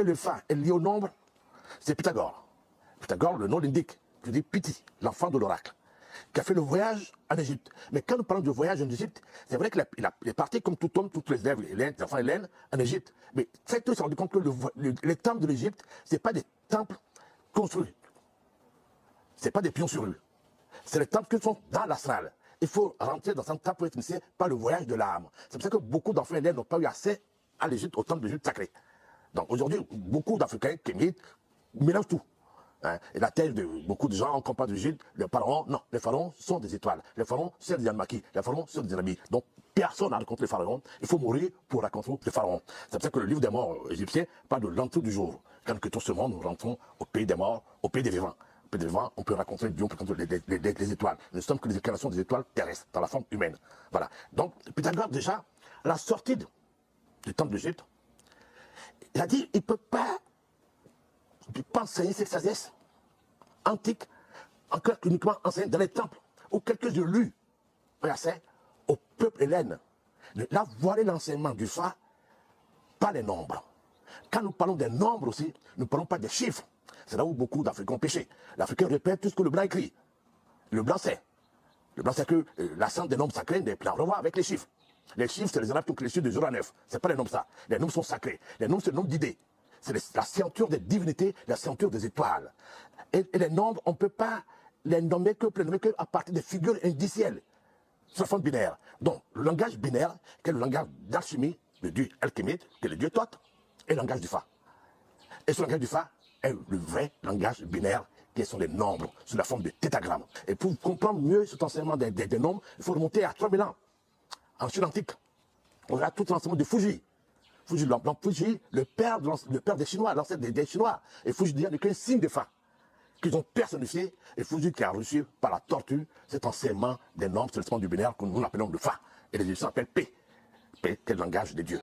Le Fa est lié au nombre, c'est Pythagore. Pythagore, le nom l'indique, qui dit Pythie, l'enfant de l'oracle, qui a fait le voyage en Égypte. Mais quand nous parlons de voyage en Égypte, c'est vrai qu'il est parti comme tout homme, toutes les élèves, les enfants hélènes, en Égypte. Mais très tôt, il s'est rendu compte que les temples de l'Égypte, ce n'est pas des temples construits. Ce n'est pas des pions sur rue. C'est les temples qui sont dans l'astral. Il faut rentrer dans un temple pour être initié par le voyage de l'âme. C'est pour ça que beaucoup d'enfants hélènes n'ont pas eu accès à l'Égypte, au temple de l'Égypte sacré. Donc aujourd'hui, beaucoup d'Africains qui mélangent tout. Hein. Et la thèse de beaucoup de gens, on parle de l'Égypte, les pharaons, non, les pharaons sont des étoiles. Les pharaons, c'est des Yanmaki. Les pharaons sont des ennemis. Donc personne n'a rencontré les pharaons. Il faut mourir pour rencontrer les pharaons. C'est pour ça que le livre des morts égyptien parle de l'entrée du jour. Quand nous quittons ce monde, nous rentrons au pays des morts, au pays des vivants. Au pays des vivants, on peut rencontrer Dieu, on peut rencontrer les étoiles. Nous ne sommes que les incarnations des étoiles terrestres, dans la forme humaine. Voilà. Donc Pythagore, déjà, à la sortie du temple d'Égypte, il a dit, il ne peut pas enseigner cette sagesse antique, encore uniquement enseignée dans les temples, où quelques élus versaient au peuple hélène. Là, voilà l'enseignement du Fa, pas les nombres. Quand nous parlons des nombres aussi, nous ne parlons pas des chiffres. C'est là où beaucoup d'Africains ont péché. L'Africain répète tout ce que le blanc écrit. Le blanc sait. Le blanc sait que l'ascendant des nombres sacrés n'est plus en revoir avec les chiffres. Les chiffres, c'est les arabes qui les chiffres de 0 à 9. Ce n'est pas les nombres ça. Les nombres sont sacrés. Les nombres, c'est le nombre d'idées. C'est la ceinture des divinités, la ceinture des étoiles. Et les nombres, on ne peut pas les nommer qu'à partir des figures indicielles. Sur la forme binaire. Donc, le langage binaire, qui est le langage d'alchimie, le dieu alchimiste, qui est le dieu Thoth, et le langage du Fa. Et ce langage du Fa est le vrai langage binaire, qui sont les nombres, sous la forme de tétagramme. Et pour comprendre mieux cet enseignement des nombres, il faut remonter à 3000 ans. En Chine antique, on a tout l'enseignement de Fuji. Fuji, le père des Chinois, l'ancêtre des Chinois. Et Fuji n'est qu'un signe de Fa, qu'ils ont personnifié. Et Fuji qui a reçu par la tortue cet enseignement des nombres, c'est l'enseignement du binaire que nous appelons le Fa. Et les Égyptiens appellent P. P, qui est le langage des dieux.